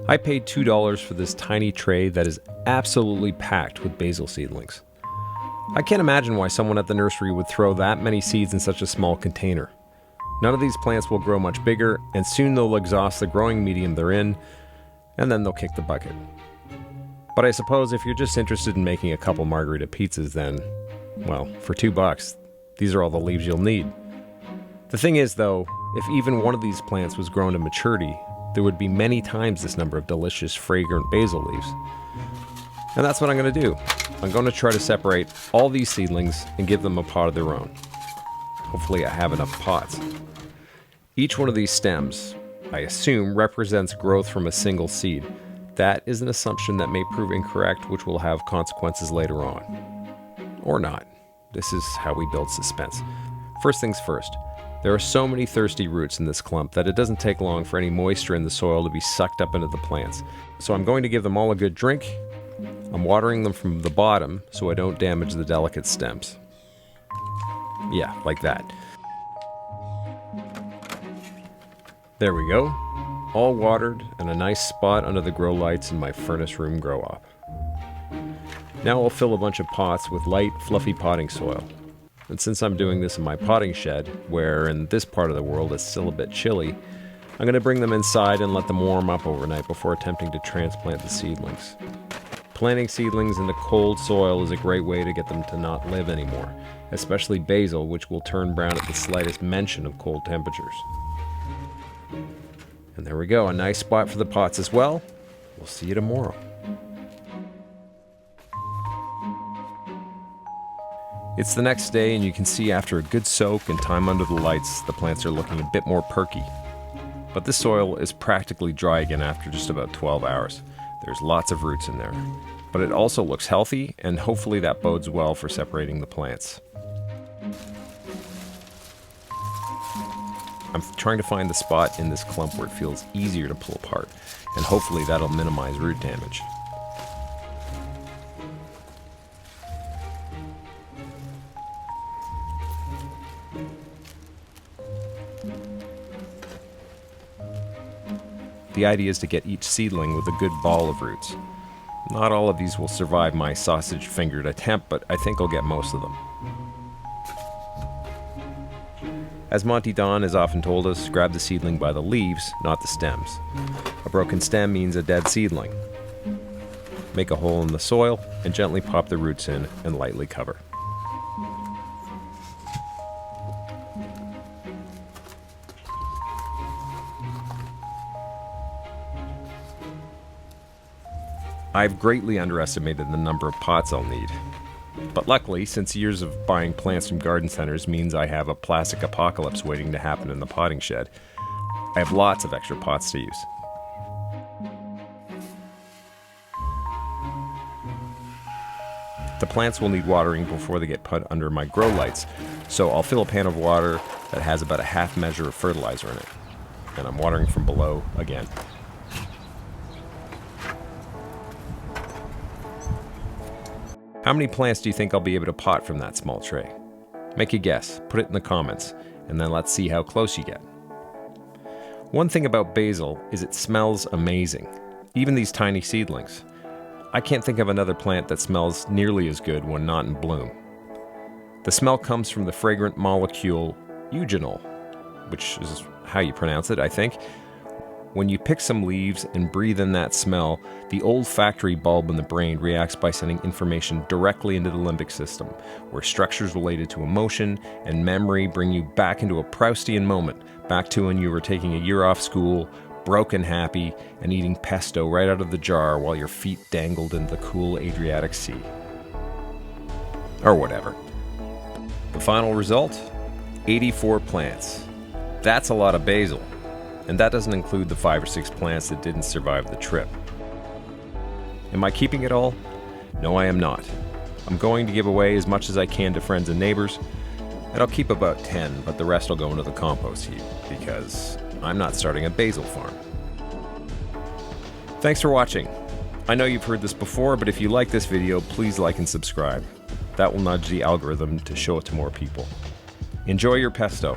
I paid $2 for this tiny tray that is absolutely packed with basil seedlings. I can't imagine why someone at the nursery would throw that many seeds in such a small container. None of these plants will grow much bigger, and soon they'll exhaust the growing medium they're in, and then they'll kick the bucket. But I suppose if you're just interested in making a couple Margherita pizzas, then, well, for $2, these are all the leaves you'll need. The thing is, though, if even one of these plants was grown to maturity, there would be many times this number of delicious, fragrant basil leaves. And that's what I'm going to do. I'm going to try to separate all these seedlings and give them a pot of their own. Hopefully I have enough pots. Each one of these stems, I assume, represents growth from a single seed. That is an assumption that may prove incorrect, which will have consequences later on. Or not. This is how we build suspense. First things first. There are so many thirsty roots in this clump that it doesn't take long for any moisture in the soil to be sucked up into the plants. So I'm going to give them all a good drink. I'm watering them from the bottom so I don't damage the delicate stems. Yeah, like that. There we go. All watered and a nice spot under the grow lights in my furnace room grow op. Now I'll fill a bunch of pots with light, fluffy potting soil. And since I'm doing this in my potting shed, where in this part of the world it's still a bit chilly, I'm going to bring them inside and let them warm up overnight before attempting to transplant the seedlings. Planting seedlings into cold soil is a great way to get them to not live anymore, especially basil, which will turn brown at the slightest mention of cold temperatures. And there we go, a nice spot for the pots as well. We'll see you tomorrow. It's the next day, and you can see after a good soak and time under the lights, the plants are looking a bit more perky. But this soil is practically dry again after just about 12 hours. There's lots of roots in there. But it also looks healthy, and hopefully that bodes well for separating the plants. I'm trying to find the spot in this clump where it feels easier to pull apart, and hopefully that'll minimize root damage. The idea is to get each seedling with a good ball of roots. Not all of these will survive my sausage-fingered attempt, but I think I'll get most of them. As Monty Don has often told us, grab the seedling by the leaves, not the stems. A broken stem means a dead seedling. Make a hole in the soil and gently pop the roots in and lightly cover. I've greatly underestimated the number of pots I'll need. But luckily, since years of buying plants from garden centers means I have a plastic apocalypse waiting to happen in the potting shed, I have lots of extra pots to use. The plants will need watering before they get put under my grow lights, so I'll fill a pan of water that has about a half measure of fertilizer in it. And I'm watering from below again. How many plants do you think I'll be able to pot from that small tray? Make a guess, put it in the comments, and then let's see how close you get. One thing about basil is it smells amazing, even these tiny seedlings. I can't think of another plant that smells nearly as good when not in bloom. The smell comes from the fragrant molecule eugenol, which is how you pronounce it, I think. When you pick some leaves and breathe in that smell, the olfactory bulb in the brain reacts by sending information directly into the limbic system, where structures related to emotion and memory bring you back into a Proustian moment, back to when you were taking a year off school, broken happy, and eating pesto right out of the jar while your feet dangled into the cool Adriatic Sea. Or whatever. The final result? 84 plants. That's a lot of basil. And that doesn't include the 5 or 6 plants that didn't survive the trip. Am I keeping it all? No, I am not. I'm going to give away as much as I can to friends and neighbors, and I'll keep about 10, but the rest will go into the compost heap, because I'm not starting a basil farm. Thanks for watching. I know you've heard this before, but if you like this video, please like and subscribe. That will nudge the algorithm to show it to more people. Enjoy your pesto.